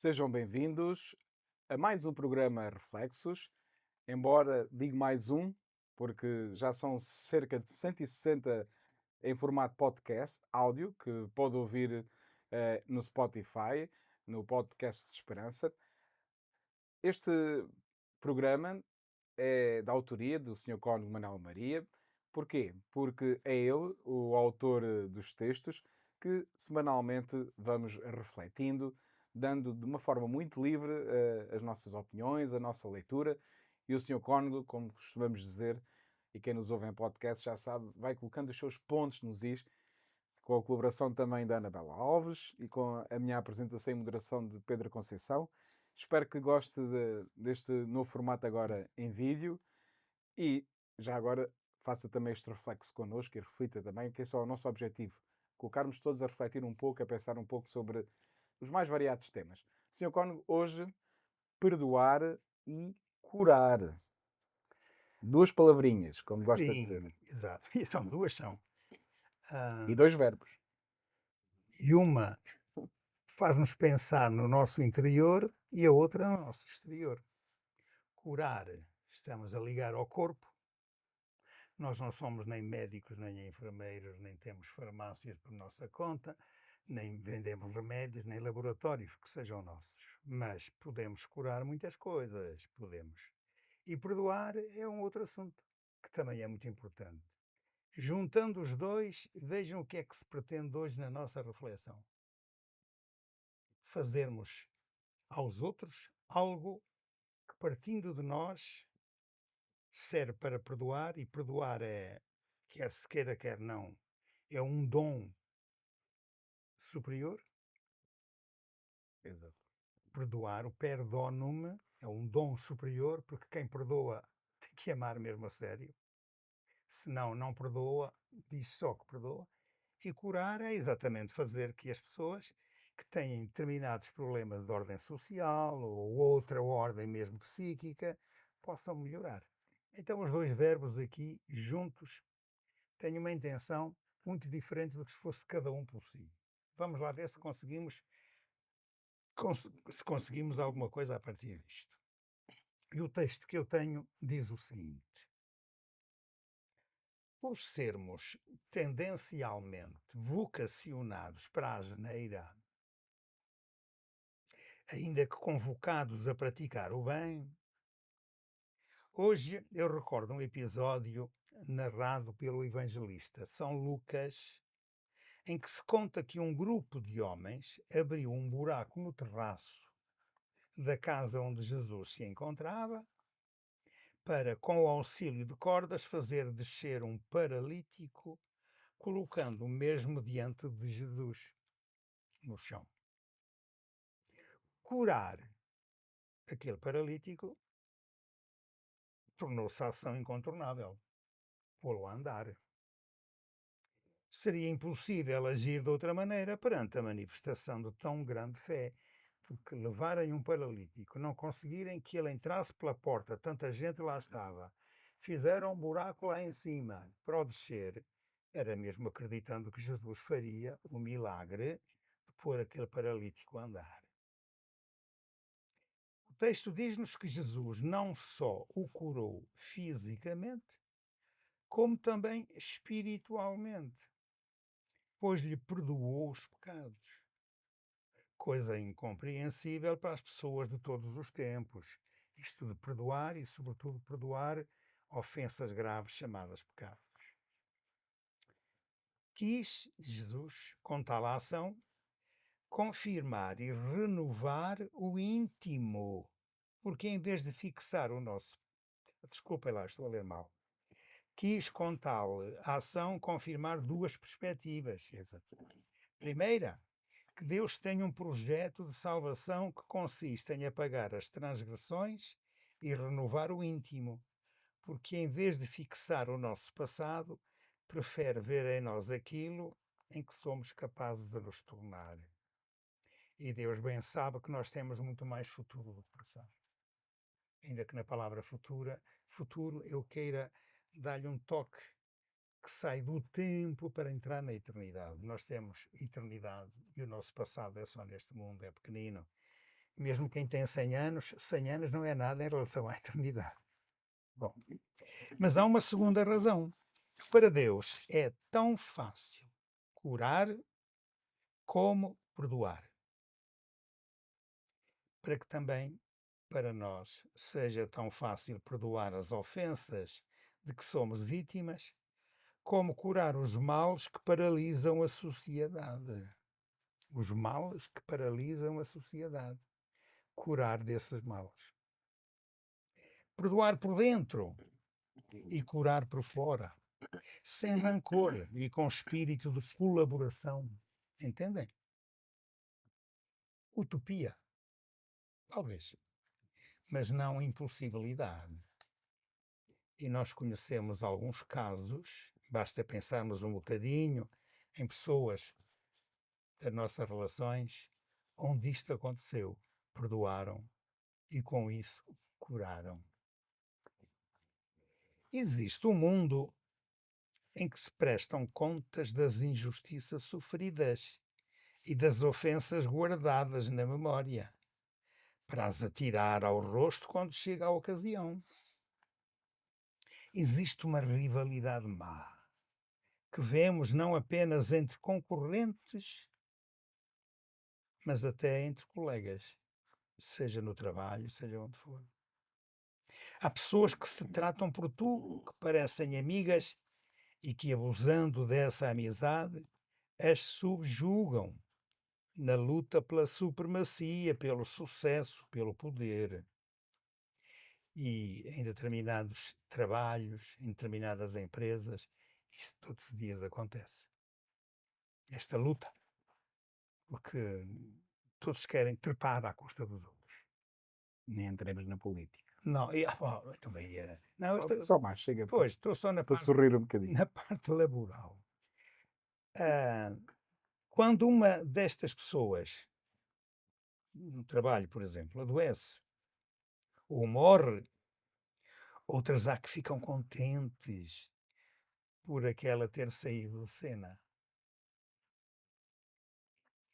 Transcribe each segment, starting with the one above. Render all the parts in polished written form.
Sejam bem-vindos a mais um programa Reflexos. Embora digo mais um, porque já são cerca de 160 em formato podcast, áudio, que pode ouvir no Spotify, no Podcast de Esperança. Este programa é da autoria do Sr. Cónigo Manuel Maria. Porquê? Porque é ele o autor dos textos que semanalmente vamos refletindo, dando de uma forma muito livre as nossas opiniões, a nossa leitura. E o Sr. Cónigo, como costumamos dizer, e quem nos ouve em podcast já sabe, vai colocando os seus pontos nos is, com a colaboração também da Anabela Alves e com a minha apresentação e moderação de Pedro Conceição. Espero que goste deste novo formato agora em vídeo e já agora faça também este reflexo connosco e reflita também, que esse é o nosso objetivo. Colocarmos todos a refletir um pouco, a pensar um pouco sobre os mais variados temas. Senhor Cónigo, hoje, perdoar e curar. Duas palavrinhas, como gosta de Sim, dizer. exato. E são duas, são. E Ah, dois verbos. e uma faz-nos pensar no nosso interior e a outra no nosso exterior. Curar, estamos a ligar ao corpo. Nós não somos nem médicos, nem enfermeiros, nem temos farmácias por nossa conta, nem vendemos remédios, nem laboratórios que sejam nossos. Mas podemos curar muitas coisas, podemos. E perdoar é um outro assunto que também é muito importante. Juntando os dois, vejam o que é que se pretende hoje na nossa reflexão. Fazermos aos outros algo que, partindo de nós, serve para perdoar, e perdoar é, quer se queira, quer não, é um dom superior. Exato. Perdoar, o perdonum, é um dom superior, porque quem perdoa tem que amar mesmo a sério. Se não, não perdoa, diz só que perdoa. E curar é exatamente fazer que as pessoas que têm determinados problemas de ordem social ou outra ordem mesmo psíquica possam melhorar. Então, os dois verbos aqui juntos têm uma intenção muito diferente do que se fosse cada um por si. Vamos lá ver se conseguimos alguma coisa a partir disto. E o texto que eu tenho diz o seguinte: por sermos tendencialmente vocacionados para a asneira, ainda que convocados a praticar o bem, hoje eu recordo um episódio narrado pelo evangelista São Lucas, em que se conta que um grupo de homens abriu um buraco no terraço da casa onde Jesus se encontrava para, com o auxílio de cordas, fazer descer um paralítico, colocando-o mesmo diante de Jesus no chão. Curar aquele paralítico tornou-se a ação incontornável, pô-lo a andar. Seria impossível agir de outra maneira perante a manifestação de tão grande fé, porque levarem um paralítico, não conseguirem que ele entrasse pela porta, tanta gente lá estava, fizeram um buraco lá em cima para o descer, era mesmo acreditando que Jesus faria o milagre de pôr aquele paralítico a andar. O texto diz-nos que Jesus não só o curou fisicamente, como também espiritualmente, pois lhe perdoou os pecados. Coisa incompreensível para as pessoas de todos os tempos. Isto de perdoar e, sobretudo, perdoar ofensas graves chamadas pecados. Quis Jesus, com tal ação, confirmar e renovar o íntimo, porque em vez de fixar o nosso. Desculpem lá, estou a ler mal. Quis, com tal ação, confirmar duas perspectivas. Exato. Primeira, que Deus tem um projeto de salvação que consiste em apagar as transgressões e renovar o íntimo, porque em vez de fixar o nosso passado, prefere ver em nós aquilo em que somos capazes de nos tornar. E Deus bem sabe que nós temos muito mais futuro do que passado. Ainda que na palavra futuro eu queira dar-lhe um toque que sai do tempo para entrar na eternidade. Nós temos eternidade e o nosso passado é só neste mundo, é pequenino. Mesmo quem tem 100 anos não é nada em relação à eternidade. Bom, mas há uma segunda razão. Para Deus é tão fácil curar como perdoar. Para que também para nós seja tão fácil perdoar as ofensas de que somos vítimas, como curar os males que paralisam a sociedade. Os males que paralisam a sociedade. Curar desses males. Perdoar por dentro e curar por fora. Sem rancor e com espírito de colaboração. Entendem? Utopia. Talvez. Mas não impossibilidade. E nós conhecemos alguns casos, basta pensarmos um bocadinho em pessoas das nossas relações, onde isto aconteceu, perdoaram e com isso curaram. Existe um mundo em que se prestam contas das injustiças sofridas e das ofensas guardadas na memória, para as atirar ao rosto quando chega a ocasião. Existe uma rivalidade má, que vemos não apenas entre concorrentes, mas até entre colegas, seja no trabalho, seja onde for. Há pessoas que se tratam por tu, que parecem amigas e que, abusando dessa amizade, as subjugam na luta pela supremacia, pelo sucesso, pelo poder. E em determinados trabalhos, em determinadas empresas, isso todos os dias acontece. Esta luta, porque todos querem trepar à custa dos outros. Nem entremos na política. Não, também era. Não, Só mais, chega pois, estou só para sorrir um bocadinho. na parte laboral. Quando uma destas pessoas, no trabalho, por exemplo, adoece ou morre, outras há que ficam contentes por aquela ter saído de cena.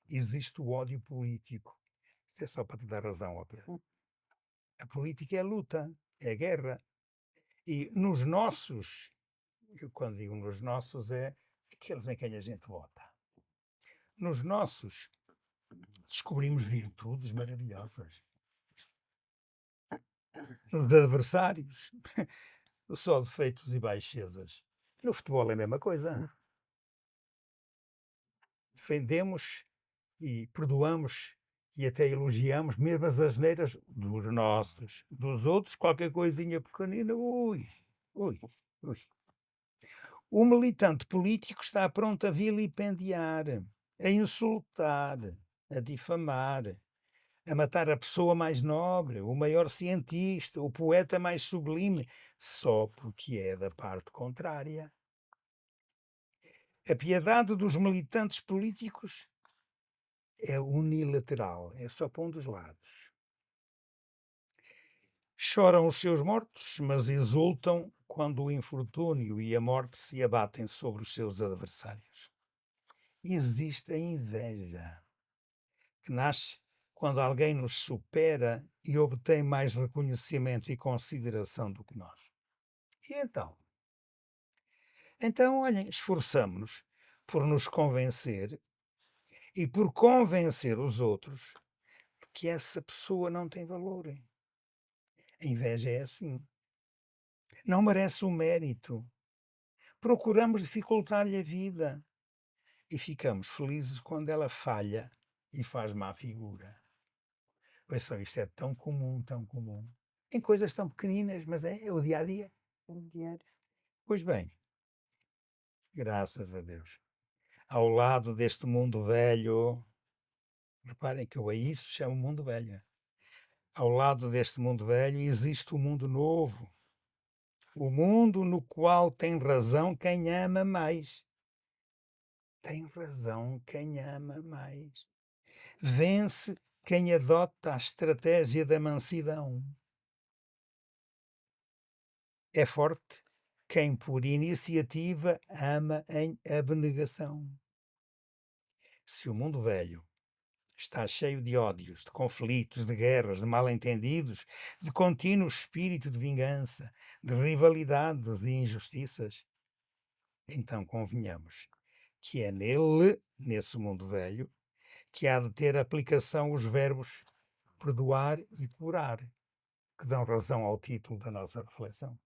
Existe o ódio político. Isto é só para te dar razão, ó Pedro. A política é luta, é guerra. E nos nossos, eu quando digo nos nossos, é aqueles em quem a gente vota. Nos nossos, descobrimos virtudes maravilhosas. Nos adversários, só defeitos e baixezas. No futebol é a mesma coisa. Defendemos e perdoamos e até elogiamos mesmo as asneiras dos nossos. Dos outros, qualquer coisinha pequenina, ui. O militante político está pronto a vilipendiar, a insultar, a difamar, a matar a pessoa mais nobre, o maior cientista, o poeta mais sublime, só porque é da parte contrária. A piedade dos militantes políticos é unilateral, é só para um dos lados. Choram os seus mortos, mas exultam quando o infortúnio e a morte se abatem sobre os seus adversários. Existe a inveja, que nasce quando alguém nos supera e obtém mais reconhecimento e consideração do que nós. E então? Então, olhem, esforçamo-nos por nos convencer e por convencer os outros de que essa pessoa não tem valor. A inveja é assim. Não merece o mérito. Procuramos dificultar-lhe a vida e ficamos felizes quando ela falha e faz má figura. Ouçam, isto é tão comum, tão comum. Em coisas tão pequeninas, mas é o dia a dia. É um diário. Pois bem, graças a Deus. Ao lado deste mundo velho, reparem que eu a isso chamo mundo velho. Ao lado deste mundo velho existe o mundo novo. O mundo no qual tem razão quem ama mais. Tem razão quem ama mais. Vence quem adota a estratégia da mansidão. É forte quem por iniciativa ama em abnegação. Se o mundo velho está cheio de ódios, de conflitos, de guerras, de mal-entendidos, de contínuo espírito de vingança, de rivalidades e injustiças, então convenhamos que é nele, nesse mundo velho, que há de ter aplicação os verbos perdoar e curar, que dão razão ao título da nossa reflexão.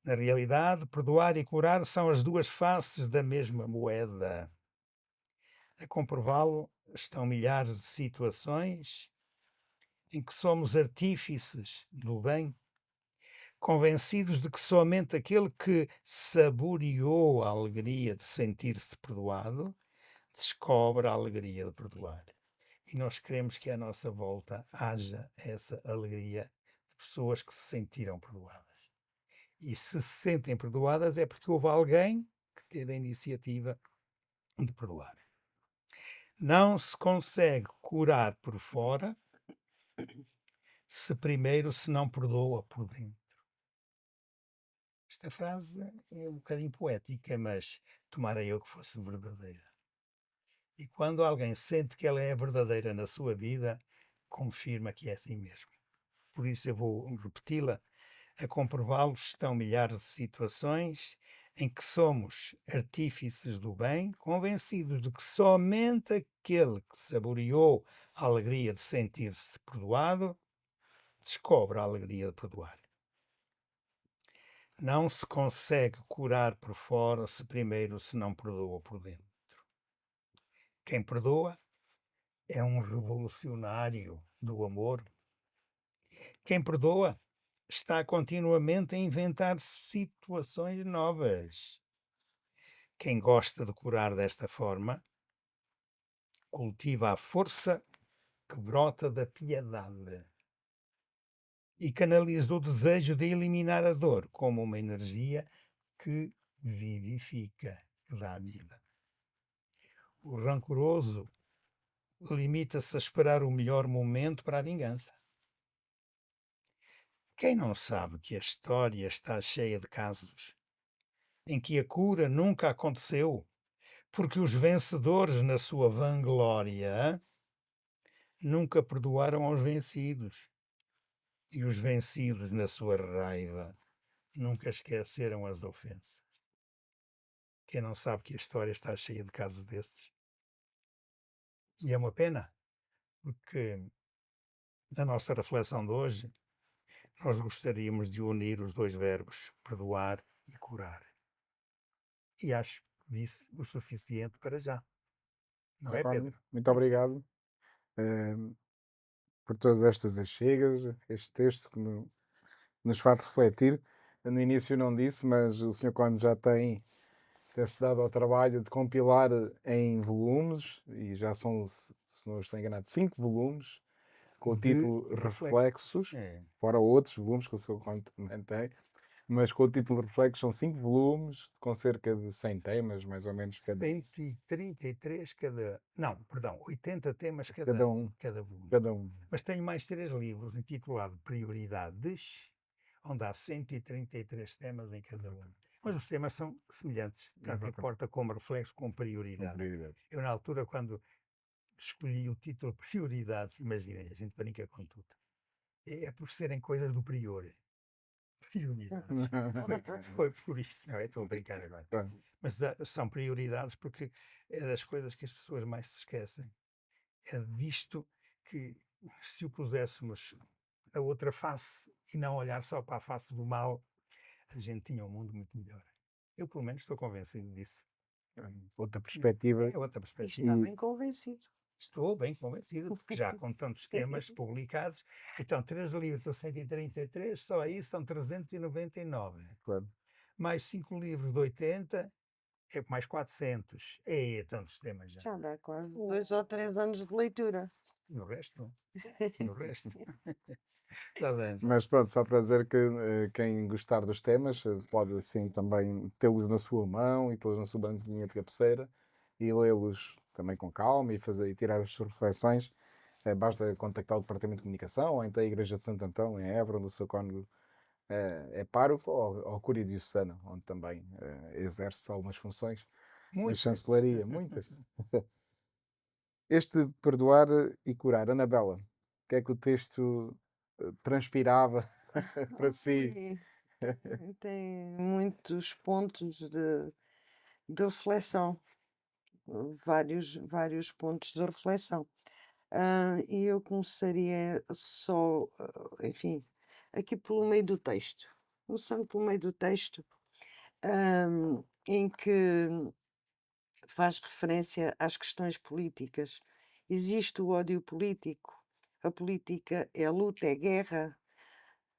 Na realidade, perdoar e curar são as duas faces da mesma moeda. A comprová-lo estão milhares de situações em que somos artífices do bem, convencidos de que somente aquele que saboreou a alegria de sentir-se perdoado descobre a alegria de perdoar. E nós queremos que à nossa volta haja essa alegria de pessoas que se sentiram perdoadas. E se sentem perdoadas é porque houve alguém que teve a iniciativa de perdoar. Não se consegue curar por fora se primeiro se não perdoa por dentro. Esta frase é um bocadinho poética, mas tomara eu que fosse verdadeira. E quando alguém sente que ela é verdadeira na sua vida, confirma que é assim mesmo. Por isso eu vou repeti-la. A comprová-lo estão milhares de situações em que somos artífices do bem, convencidos de que somente aquele que saboreou a alegria de sentir-se perdoado descobre a alegria de perdoar. Não se consegue curar por fora se primeiro se não perdoa por dentro. Quem perdoa é um revolucionário do amor. Quem perdoa está continuamente a inventar situações novas. Quem gosta de curar desta forma cultiva a força que brota da piedade e canaliza o desejo de eliminar a dor como uma energia que vivifica, que dá vida. O rancoroso limita-se a esperar o melhor momento para a vingança. Quem não sabe que a história está cheia de casos em que a cura nunca aconteceu, porque os vencedores, na sua vanglória, nunca perdoaram aos vencidos, e os vencidos, na sua raiva, nunca esqueceram as ofensas. Quem não sabe que a história está cheia de casos desses? E é uma pena, porque na nossa reflexão de hoje, nós gostaríamos de unir os dois verbos, perdoar e curar. E acho que disse o suficiente para já. Não Sr. é, Cónigo, Pedro? muito obrigado eh, por todas estas achegas, este texto que nos faz refletir. No início não disse, mas o Sr. Cónigo já tem-se dado ao trabalho de compilar em volumes, e já são, se não estou enganado, 5 volumes, com o De título reflexo. Reflexos, É. fora outros volumes que o Sr. Cónigo também tem, mas com o título Reflexos são 5 volumes, com cerca de 100 temas, mais ou menos, cada 33 cada. Não, perdão, 80 temas cada um. cada volume. Cada um. Mas tenho mais 3 livros intitulados Prioridades, onde há 133 temas em cada um. Mas os temas são semelhantes, tanto Exatamente. importa como reflexo como Com prioridades. prioridades. Eu, na altura, quando escolhi o título Prioridades, imaginem, a gente brinca com tudo. É por serem coisas do prior. Prioridades. Foi por isso, não é? Estou a brincar agora. Pronto. Mas são prioridades porque é das coisas que as pessoas mais se esquecem. É disto que, se o puséssemos a outra face e não olhar só para a face do mal, a gente tinha um mundo muito melhor. Eu, pelo menos, estou convencido disso. Outra perspectiva. É outra E perspectiva. está bem convencido. Estou bem convencido, porque já com tantos temas publicados, então 3 livros de 133, só aí são 399. Claro. Mais 5 livros de 80, é mais 400. É tantos temas já. Já dá quase 2 ou 3 anos de leitura. No resto? No resto? Está bem. Mas pronto, só para dizer que quem gostar dos temas pode assim também tê-los na sua mão e tê-los na sua banquinha de cabeceira e lê-los também com calma e fazer e tirar as suas reflexões. Basta contactar o Departamento de Comunicação ou então a Igreja de Santo Antão, em Évora, onde o Sr. Cónigo é pároco, ou Cúria Diocesana, onde também exerce algumas funções. Na Muitas. chancelaria, muitas. Este perdoar e curar, Anabela, o que é que o texto transpirava para si? Tem muitos pontos de reflexão, vários pontos de reflexão. E eu começaria só, enfim, aqui pelo meio do texto. Começando pelo meio do texto, em que faz referência às questões políticas. Existe o ódio político, a política é luta, é guerra.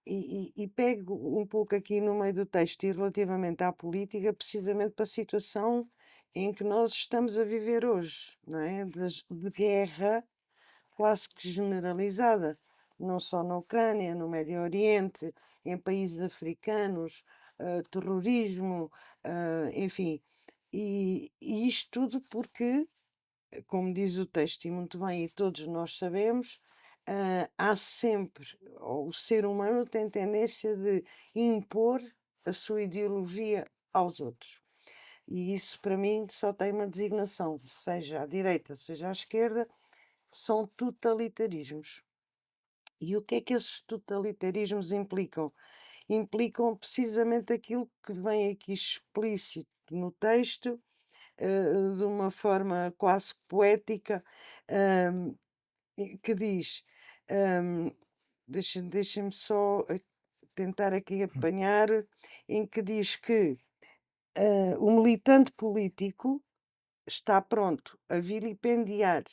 E pego um pouco aqui no meio do texto e relativamente à política, precisamente para a situação em que nós estamos a viver hoje, não é? De guerra quase que generalizada, não só na Ucrânia, no Médio Oriente, em países africanos, terrorismo, enfim. E isto tudo porque, como diz o texto, e muito bem, e todos nós sabemos, há sempre, ou o ser humano tem tendência de impor a sua ideologia aos outros. E isso, para mim, só tem uma designação, seja à direita, seja à esquerda, são totalitarismos. E o que é que esses totalitarismos implicam? Implicam precisamente aquilo que vem aqui explícito no texto, de uma forma quase poética, que diz, deixem-me só tentar aqui apanhar, em que diz que o militante político está pronto a vilipendiar,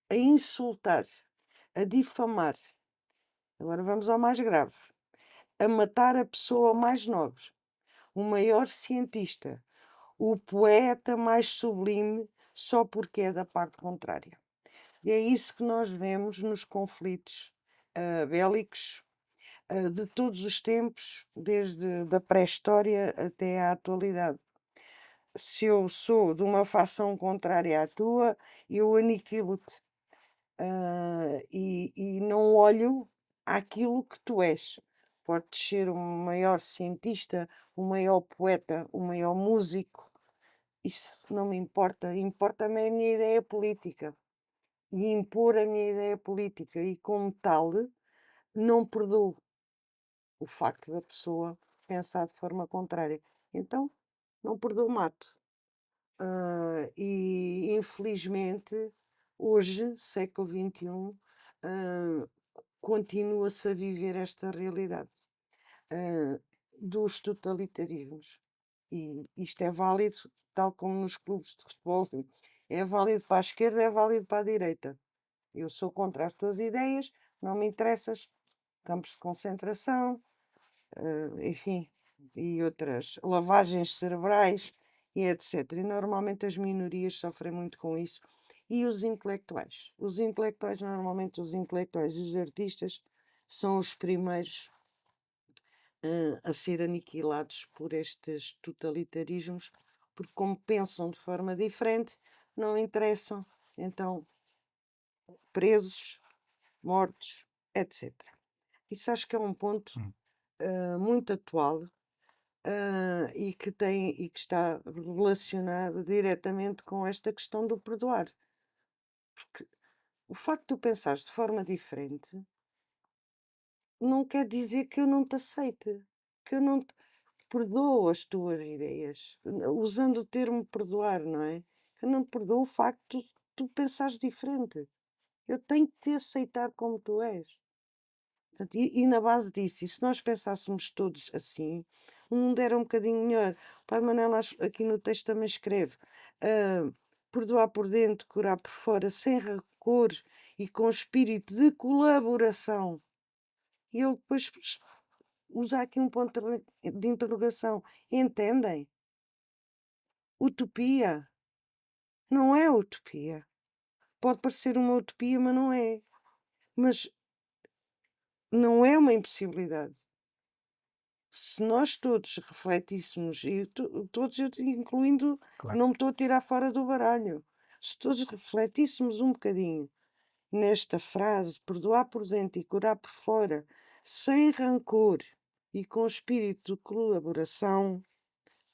a insultar, a difamar. Agora vamos ao mais grave. A matar a pessoa mais nobre, o maior cientista, o poeta mais sublime, só porque é da parte contrária. E é isso que nós vemos nos conflitos bélicos de todos os tempos, desde a pré-história até à atualidade. Se eu sou de uma facção contrária à tua, eu aniquilo-te. E não olho àquilo que tu és. Podes ser o maior cientista, o maior poeta, o maior músico. Isso não me importa. Importa-me a minha ideia política. E impor a minha ideia política. E como tal, não perdoo o facto da pessoa pensar de forma contrária. Então, não perdoo, mato. E infelizmente, hoje, século XXI, continua-se a viver esta realidade dos totalitarismos. E isto é válido, tal como nos clubes de futebol, é válido para a esquerda, é válido para a direita. Eu sou contra as tuas ideias, não me interessas. Campos de concentração, enfim, e outras lavagens cerebrais e etc. E normalmente as minorias sofrem muito com isso. E os intelectuais? Os intelectuais, normalmente os intelectuais e os artistas são os primeiros a ser aniquilados por estes totalitarismos, porque como pensam de forma diferente, não interessam, então presos, mortos, etc. Isso acho que é um ponto muito atual e que está relacionado diretamente com esta questão do perdoar. Porque o facto de tu pensares de forma diferente não quer dizer que eu não te aceite, que eu não te perdoo as tuas ideias, usando o termo perdoar, não é? Que eu não perdoo o facto de tu pensares diferente. Eu tenho que te aceitar como tu és. Portanto, e na base disso, e se nós pensássemos todos assim, o mundo era um bocadinho melhor. O Padre Manela aqui no texto também escreve: perdoar por dentro, curar por fora, sem rancor e com espírito de colaboração. E ele depois usa aqui um ponto de interrogação. Entendem? Utopia. Não é utopia. Pode parecer uma utopia, mas não é. Mas não é uma impossibilidade. Se nós todos refletíssemos, e todos, incluindo, Claro. não me estou a tirar fora do baralho, se todos refletíssemos um bocadinho nesta frase, perdoar por dentro e curar por fora, sem rancor e com espírito de colaboração,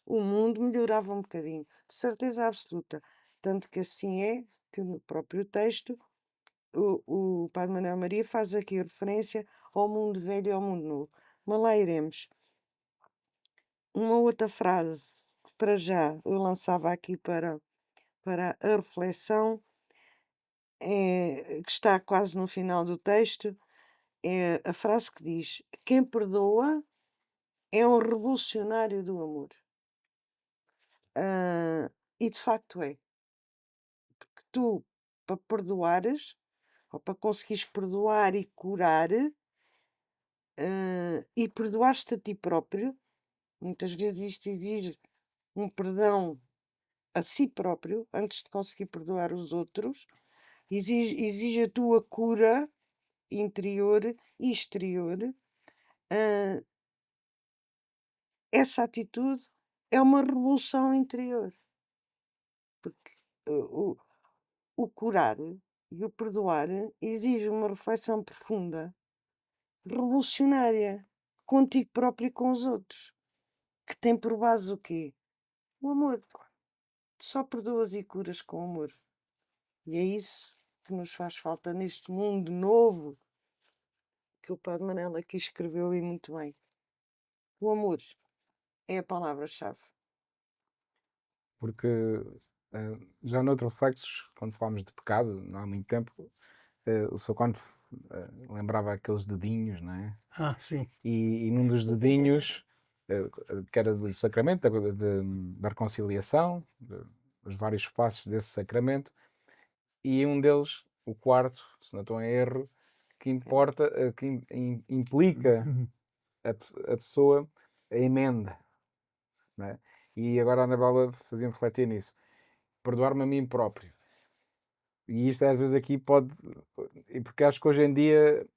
o mundo melhorava um bocadinho, de certeza absoluta. Tanto que assim é que no próprio texto o Padre Manuel Maria faz aqui referência ao mundo velho e ao mundo novo. Mas lá iremos. Uma outra frase que para já eu lançava aqui para a reflexão, que está quase no final do texto, é a frase que diz: quem perdoa é um revolucionário do amor. E de facto é. Porque tu, para perdoares, ou para conseguires perdoar e curar, e perdoares-te a ti próprio, muitas vezes isto exige um perdão a si próprio, antes de conseguir perdoar os outros, exige a tua cura interior e exterior. Essa atitude é uma revolução interior. Porque o curar e o perdoar exige uma reflexão profunda, revolucionária, contigo próprio e com os outros, que tem por base o quê? O amor. Tu só perdoas e curas com amor. E é isso que nos faz falta neste mundo novo que o Padre Manela aqui escreveu e muito bem. O amor é a palavra-chave. Porque já noutro Reflexos, quando falámos de pecado, não há muito tempo, o Sr. Conde lembrava aqueles dedinhos, não é? Sim. E num dos dedinhos, que era do sacramento da reconciliação, os vários passos desse sacramento, e um deles, o quarto, se não estou em erro, que importa, implica a pessoa a emenda, não é? E agora a Anabela fazia-me refletir nisso. Perdoar-me a mim próprio. E isto às vezes aqui pode... Porque acho que hoje em dia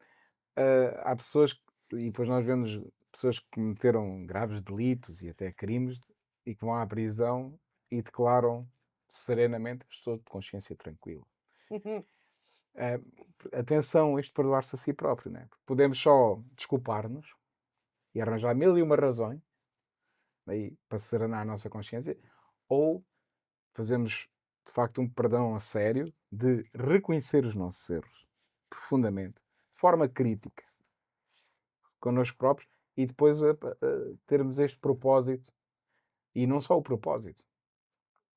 há pessoas... E depois nós vemos pessoas que cometeram graves delitos e até crimes e que vão à prisão e declaram serenamente: estou de consciência tranquila. Atenção, isto perdoar-se a si próprio, não é? Podemos só desculpar-nos e arranjar mil e uma razões aí, para serenar a nossa consciência, ou fazemos de facto um perdão a sério de reconhecer os nossos erros profundamente, de forma crítica, connosco próprios, e depois termos este propósito, e não só o propósito,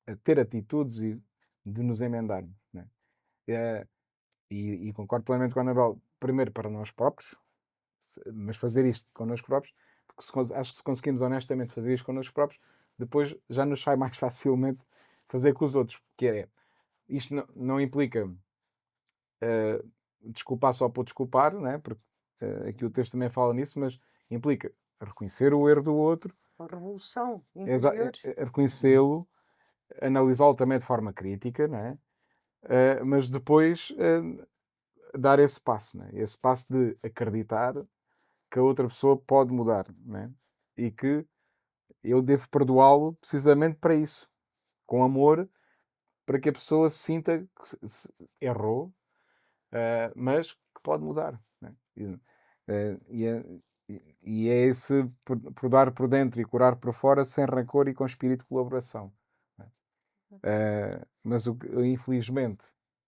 a ter atitudes e de nos emendarmos, né? E concordo plenamente com a Anabel, primeiro para nós próprios, mas fazer isto connosco próprios, porque acho que se conseguimos honestamente fazer isto connosco próprios, depois já nos sai mais facilmente fazer com os outros, porque isto não implica desculpar só por desculpar, né? Porque aqui o texto também fala nisso, mas implica reconhecer o erro do outro, a revolução interior, reconhecê-lo, analisá-lo também de forma crítica, não é? Mas depois dar esse passo, né? Esse passo de acreditar que a outra pessoa pode mudar, né? E que eu devo perdoá-lo precisamente para isso, com amor, para que a pessoa sinta que errou, mas que pode mudar, né? E é esse perdoar por dentro e curar por fora, sem rancor e com espírito de colaboração, né? Mas infelizmente,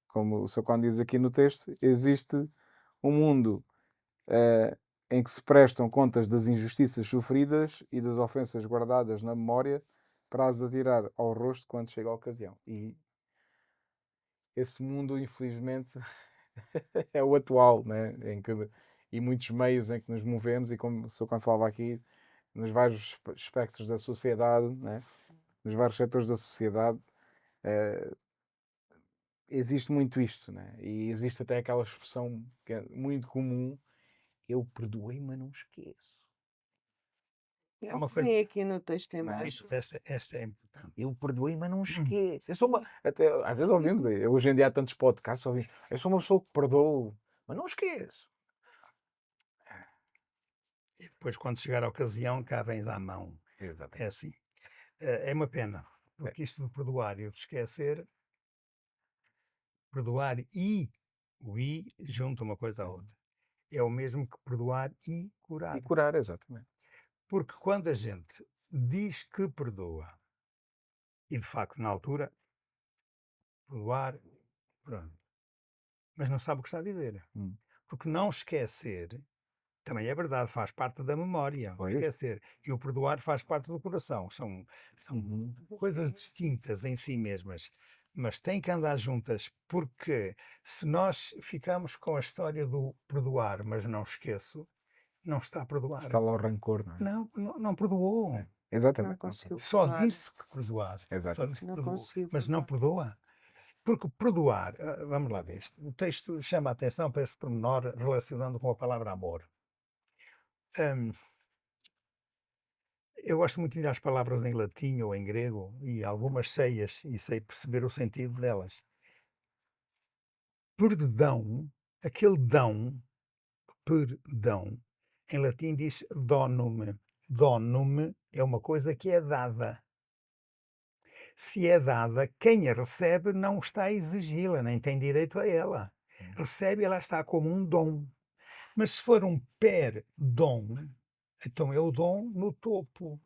como o Sr. Conde diz aqui no texto, existe um mundo em que se prestam contas das injustiças sofridas e das ofensas guardadas na memória para as atirar ao rosto quando chega a ocasião. E esse mundo, infelizmente, é o atual, né? E muitos meios em que nos movemos, e como o Sr. Conde falava aqui, nos vários espectros da sociedade, né? Nos vários setores da sociedade, existe muito isto, né? E existe até aquela expressão que é muito comum: eu perdoei, mas não esqueço. É uma vem aqui no texto em Não é? baixo. Esta é importante. Eu perdoei, mas não esqueço. Até, às vezes ouvimos, hoje em dia há tantos podcasts, ouvimos: eu sou uma pessoa que perdoo, mas não esqueço. E depois, quando chegar a ocasião, cá vens à mão. Exatamente. É assim. É uma pena, porque isto de perdoar e de esquecer, perdoar e o i junta uma coisa à outra. É o mesmo que perdoar e curar. E curar, exatamente. Porque quando a gente diz que perdoa, e de facto na altura perdoar, pronto. Mas não sabe o que está a dizer. Hum. Porque não esquecer, também é verdade, faz parte da memória. Pois. Esquecer e o perdoar faz parte do coração. São Uhum. coisas distintas em si mesmas. Mas têm que andar juntas, porque se nós ficamos com a história do perdoar, mas não esqueço, não está a perdoar. Está lá o rancor, não é? Não perdoou. Não Exatamente. conseguiu Só perdoar. disse que perdoar. Exato. Só disse que Não perdoou, conseguiu mas não perdoa. Porque perdoar, vamos lá ver isto. O texto chama a atenção para esse pormenor relacionando com a palavra amor. Hum, eu gosto muito de ir às palavras em latim ou em grego e algumas ceias e sei perceber o sentido delas. Perdão, aquele perdão, em latim diz donum. Donum é uma coisa que é dada. Se é dada, quem a recebe não está a exigi-la, nem tem direito a ela. Recebe, ela está como um dom. Mas se for um per-dom, então é o dom no topo.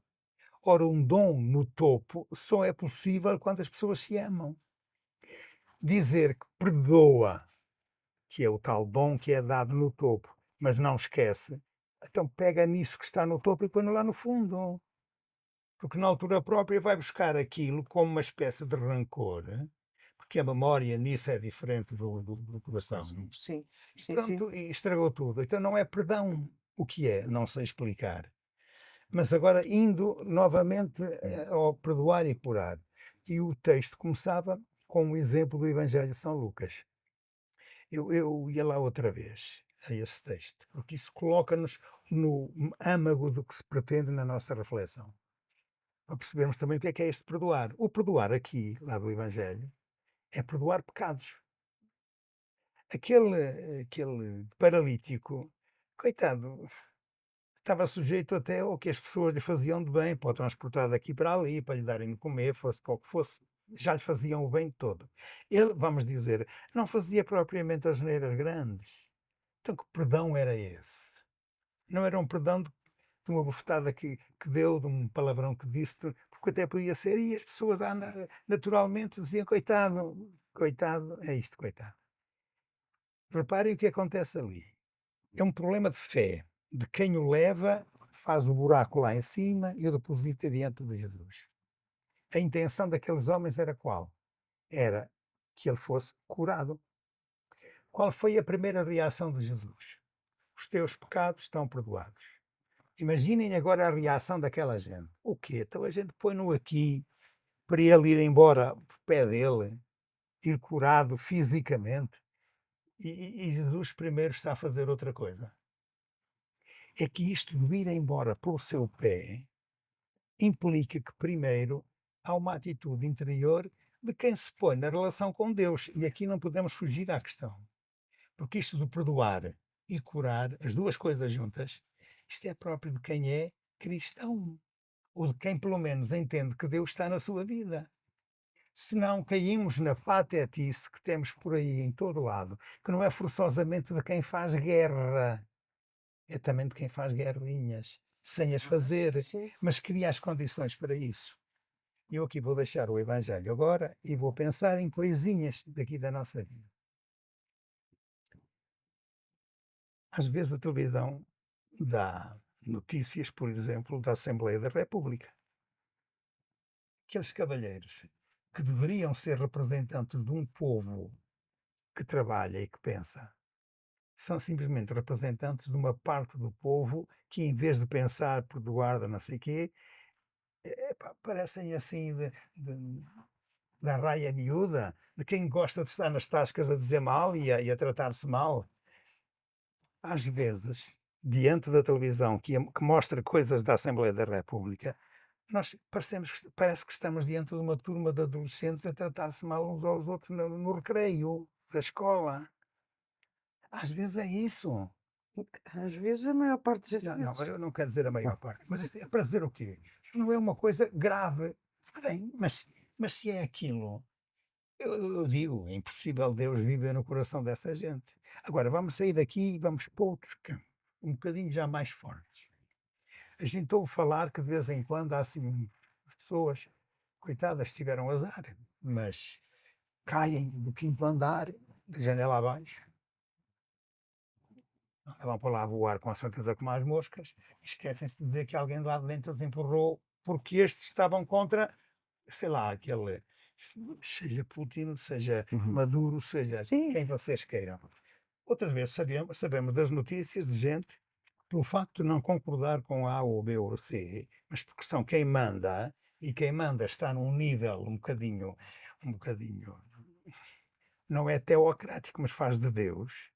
Ora, um dom no topo só é possível quando as pessoas se amam. Dizer que perdoa, que é o tal dom que é dado no topo, mas não esquece, então pega nisso que está no topo e põe lá no fundo. Porque na altura própria vai buscar aquilo como uma espécie de rancor, porque a memória nisso é diferente do coração. Sim, sim, Pronto, sim. e estragou tudo. Então não é perdão. O que é? Não sei explicar. Mas agora indo novamente ao perdoar e curar. E o texto começava com um exemplo do Evangelho de São Lucas. Eu ia lá outra vez a esse texto, porque isso coloca-nos no âmago do que se pretende na nossa reflexão. Para percebermos também o que é este perdoar. O perdoar aqui, lá do Evangelho, é perdoar pecados. Aquele paralítico, coitado, estava sujeito até ao que as pessoas lhe faziam de bem, para o transportar daqui para ali, para lhe darem de comer, fosse qual que fosse, já lhe faziam o bem todo. Ele, vamos dizer, não fazia propriamente as asneiras grandes. Então que perdão era esse? Não era um perdão de uma bofetada que deu, de um palavrão que disse, porque até podia ser, e as pessoas naturalmente diziam, coitado, coitado, é isto, coitado. Reparem o que acontece ali. É um problema de fé, de quem o leva, faz o buraco lá em cima e o deposita diante de Jesus. A intenção daqueles homens era qual? Era que ele fosse curado. Qual foi a primeira reação de Jesus? Os teus pecados estão perdoados. Imaginem agora a reação daquela gente. O quê? Então a gente põe-no aqui para ele ir embora por pé dele, ir curado fisicamente. E Jesus primeiro está a fazer outra coisa. É que isto de ir embora pelo seu pé implica que primeiro há uma atitude interior de quem se põe na relação com Deus. E aqui não podemos fugir à questão. Porque isto de perdoar e curar, as duas coisas juntas, isto é próprio de quem é cristão. Ou de quem pelo menos entende que Deus está na sua vida. Senão caímos na patetice que temos por aí em todo lado, que não é forçosamente de quem faz guerra, é também de quem faz guerrinhas, sem as fazer, Sim. mas cria as condições para isso. Eu aqui vou deixar o Evangelho agora e vou pensar em coisinhas daqui da nossa vida. Às vezes a televisão dá notícias, por exemplo, da Assembleia da República. Aqueles cavalheiros que deveriam ser representantes de um povo que trabalha e que pensa, são simplesmente representantes de uma parte do povo que, em vez de pensar, perdoar, não sei o quê, parecem assim da raia miúda, de quem gosta de estar nas tascas a dizer mal e a tratar-se mal. Às vezes, diante da televisão que mostra coisas da Assembleia da República, nós parece que estamos diante de uma turma de adolescentes a tratar-se mal uns aos outros no recreio da escola. Às vezes é isso. Às vezes, a maior parte das Não, vezes. eu não quero dizer a maior parte, mas isto é para dizer o quê? Não é uma coisa grave. Bem, mas se é aquilo, eu digo, é impossível Deus viver no coração dessa gente. Agora, vamos sair daqui e vamos para outros campos, um bocadinho já mais fortes. A gente ouve falar que de vez em quando há assim pessoas, coitadas, tiveram azar, mas caem do quinto andar, da janela abaixo, vão para lá voar com a certeza como as moscas, e esquecem-se de dizer que alguém lá de dentro os empurrou, porque estes estavam contra, sei lá, aquele, seja Putin, seja Uhum. Maduro, seja Sim. quem vocês queiram. Outras vezes sabemos das notícias de gente, pelo facto de não concordar com A ou B ou C, mas porque são quem manda, e quem manda está num nível um bocadinho, não é teocrático, mas faz de Deus,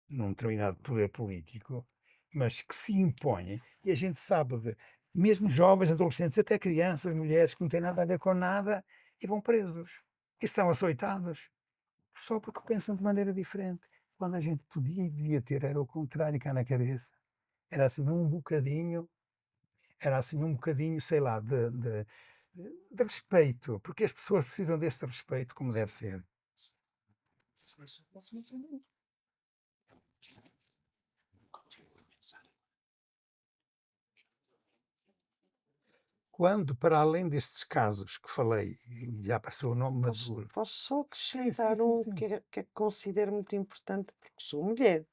num determinado poder político, mas que se impõe, e a gente sabe de, mesmo jovens, adolescentes, até crianças, mulheres que não têm nada a ver com nada, e vão presos, e são açoitados, só porque pensam de maneira diferente. Quando a gente podia e devia ter, era o contrário cá na cabeça. Era assim um bocadinho, sei lá, de respeito, porque as pessoas precisam deste respeito como deve ser. Quando, para além destes casos que falei, e já passou o nome Maduro. Posso só Sim, acrescentar sim. que considero muito importante, porque sou mulher.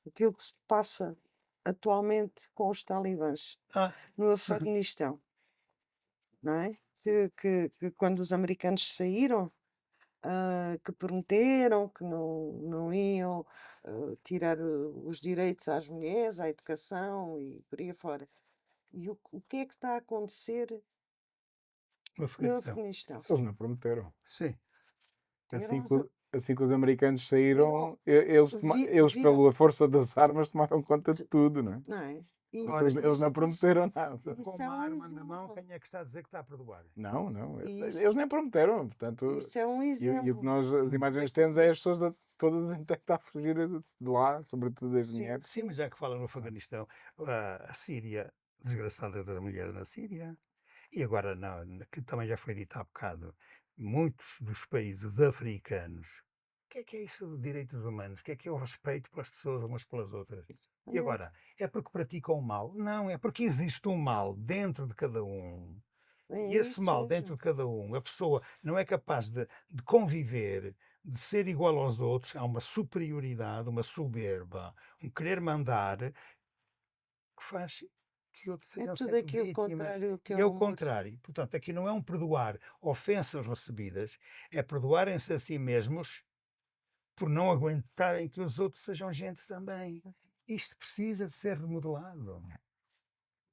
Aquilo que se passa atualmente com os talibãs Ah, no Afeganistão, não é? Que quando os americanos saíram, que prometeram que não iam tirar os direitos às mulheres, à educação e por aí fora. E o que é que está a acontecer no no Afeganistão. Afeganistão? Eles não prometeram. Sim. Assim Tiram assim que os americanos saíram, vi- eles, viram- pela força das armas, tomaram conta de tudo, não é? não é? E Ora, Eles não prometeram nada. Com isso é uma um arma na mão, exemplo. quem é que está a dizer que está a perdoar? Não, não. E isso, Eles nem prometeram. Portanto, isso é um e o que exemplo. nós, as imagens que temos é as pessoas todas a tentar fugir de lá, sobretudo as Sim, mulheres. Sim, mas já que fala no Afeganistão, a Síria, desgraçadas das mulheres na Síria, e agora, que também já foi dito há bocado, muitos dos países africanos. O que é isso de direitos humanos? O que é o respeito pelas pessoas umas pelas outras? E agora, é porque praticam o mal? Não, é porque existe um mal dentro de cada um. É E esse isso mal mesmo. dentro de cada um, a pessoa não é capaz de conviver, de ser igual aos outros, há uma superioridade, uma soberba, um querer mandar, que faz que outros É sejam tudo sempre aquilo vítimas. contrário que E é é o o amor. contrário. Portanto, aqui não é um perdoar ofensas recebidas, é perdoarem-se a si mesmos por não aguentarem que os outros sejam gente também. Isto precisa de ser remodelado.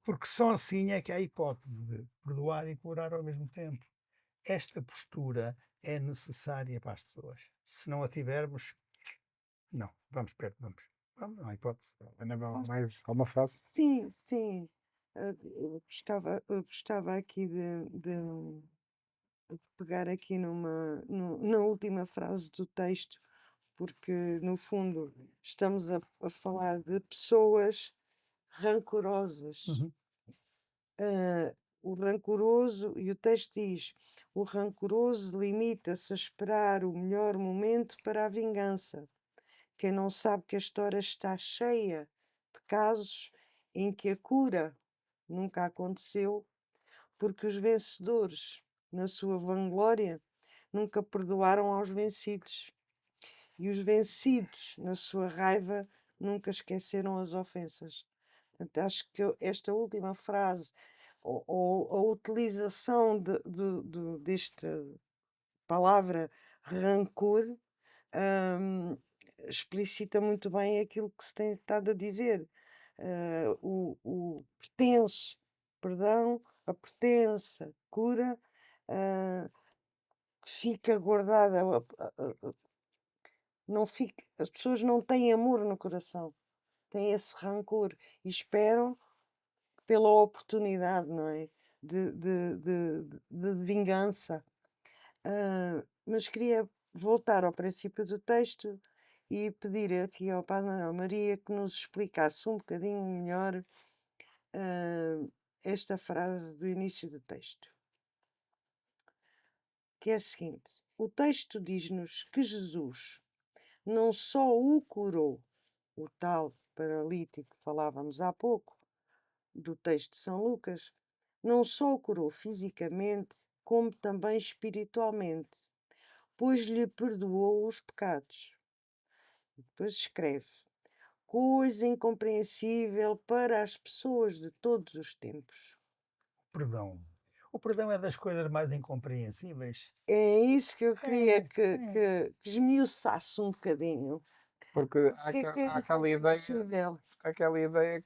Porque só assim é que há a hipótese de perdoar e curar ao mesmo tempo. Esta postura é necessária para as pessoas. Se não a tivermos, não, vamos perto, vamos, não há hipótese. Anabel, mais alguma frase? Sim, sim. Eu gostava aqui de pegar aqui na última frase do texto, porque no fundo estamos a falar de pessoas rancorosas. Uhum. O rancoroso, e o texto diz: o rancoroso limita-se a esperar o melhor momento para a vingança. Quem não sabe que a história está cheia de casos em que a cura nunca aconteceu, porque os vencedores, na sua vanglória, nunca perdoaram aos vencidos. E os vencidos, na sua raiva, nunca esqueceram as ofensas. Portanto, acho que esta última frase, ou a utilização desta palavra rancor, hum, explicita muito bem aquilo que se tem estado a dizer. O pertence, perdão, a pertença, cura, fica guardada, não fica, as pessoas não têm amor no coração, têm esse rancor e esperam pela oportunidade, não é? De vingança. Mas queria voltar ao princípio do texto e pedir aqui ao Padre Manuel Maria que nos explicasse um bocadinho melhor esta frase do início do texto, que é a seguinte: o texto diz-nos que Jesus não só o curou, o tal paralítico que falávamos há pouco, do texto de São Lucas, não só o curou fisicamente, como também espiritualmente, pois lhe perdoou os pecados. Depois escreve: coisa incompreensível para as pessoas de todos os tempos. Perdão. O perdão é das coisas mais incompreensíveis. É isso que eu queria É. que esmiuçasse um bocadinho. Porque O que é que é há aquela ideia, incompreensível?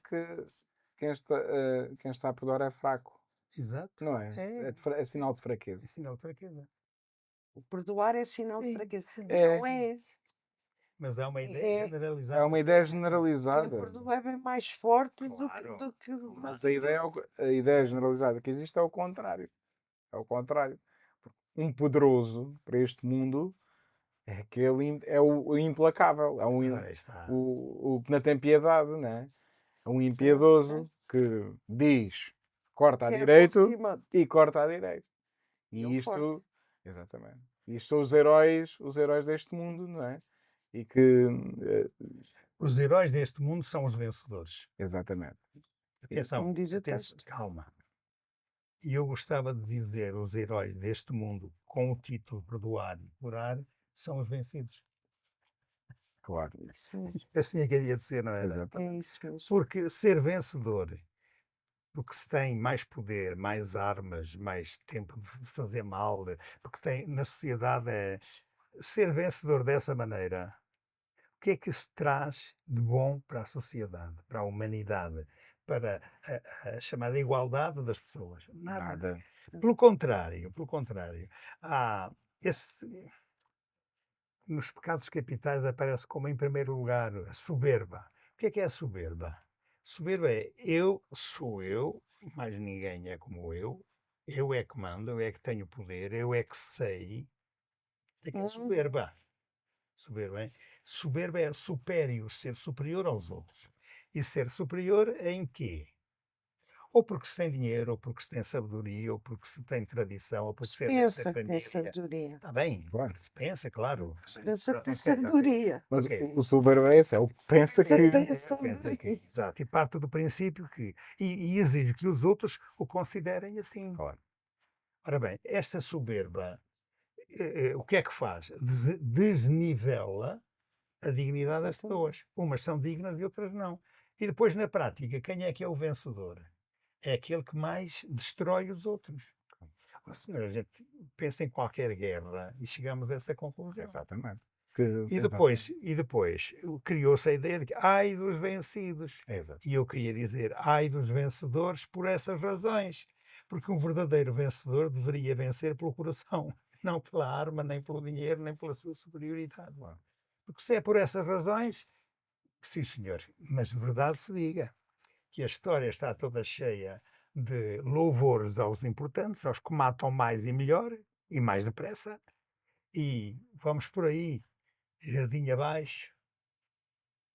que quem está a perdoar é fraco, Exato. não é? É sinal de fraqueza. É sinal de fraqueza. O perdoar é sinal de Sim, fraqueza. sim. É, Não é. Mas é uma ideia É- generalizada. é uma ideia Quem generalizada. perdoa é bem mais forte Claro. do que Mas a ideia generalizada que existe é o contrário. É o contrário. Um poderoso para este mundo é aquele, é o implacável, é Ora, está. o que não tem piedade, não é? É um Sim, impiedoso que diz corta à que é por direito cima. e corta à direito. É E o forte. isto, exatamente. Isto são os heróis deste mundo, não é? E que, eh, Os heróis deste mundo são os vencedores. exatamente. Atenção, Como diz o atenção, texto. calma. E eu gostava de dizer os heróis deste mundo com o título Perdoar e Curar são os vencidos. Claro. Isso mesmo. Assim é que havia de ser, não era? Exatamente. É isso mesmo. Porque ser vencedor, porque se tem mais poder, mais armas, mais tempo de fazer mal, porque tem na sociedade ser vencedor dessa maneira, o que é que se traz de bom para a sociedade, para a humanidade, para a chamada igualdade das pessoas? Nada. Nada. Pelo contrário, há esse, nos pecados capitais aparece como em primeiro lugar a soberba. O que é a soberba? Soberba é eu sou eu, mais ninguém é como eu é que mando, eu é que tenho poder, eu é que sei. Isso é que é soberba. Soberba, hein? Soberba é superior, ser superior aos outros. E ser superior em quê? Ou porque se tem dinheiro, ou porque se tem sabedoria, ou porque se tem tradição, ou porque Se se é desta pensa que tem família. sabedoria. Está bem, Claro. se pensa, claro. Se pensa que tem Ok, ok. sabedoria. Mas Ok. o soberbo é esse, é o que pensa que. Tem Pensa sabedoria. que, exato, e parte do princípio que. E exige que os outros o considerem assim. Claro. Ora bem, esta soberba, o que é que faz? Desnivela a dignidade das pessoas. Umas são dignas e outras não. E depois, na prática, quem é que é o vencedor? É aquele que mais destrói os outros. Oh, senhor, a gente pensa em qualquer guerra e chegamos a essa conclusão. Exatamente. E depois criou-se a ideia de que ai dos vencidos. Exato. E eu queria dizer ai dos vencedores por essas razões. Porque um verdadeiro vencedor deveria vencer pelo coração, não pela arma, nem pelo dinheiro, nem pela sua superioridade. Porque se é por essas razões, sim senhor, mas de verdade se diga que a história está toda cheia de louvores aos importantes, aos que matam mais e melhor e mais depressa, e vamos por aí, jardim abaixo,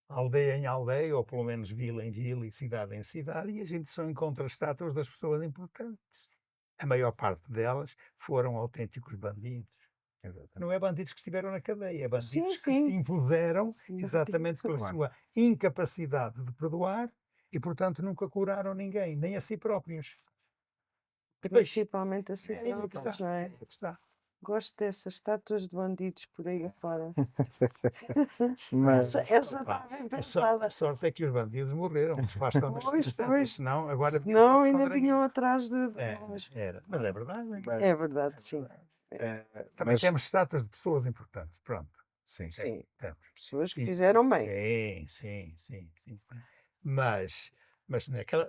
aldeia em aldeia, ou pelo menos vila em vila e cidade em cidade, e a gente só encontra estátuas das pessoas importantes. A maior parte delas foram autênticos bandidos. Não é bandidos que estiveram na cadeia, é bandidos que se impuseram exatamente pela Claro. sua incapacidade de perdoar e, portanto, nunca curaram ninguém, nem a si próprios. Depois, Principalmente assim, é aí que está, não é é? aí que está. Gosto dessas estátuas de bandidos por aí afora. Mas, Essa Pá, está bem a pensada. sorte é que os bandidos morreram, basta Pois. senão agora Não, ainda vinham atrás de nós. era. Mas é verdade. mas, É verdade, sim. Também temos estátuas de pessoas importantes, pronto. sim. Sim. Temos. Pessoas que E- fizeram bem. Sim. Mas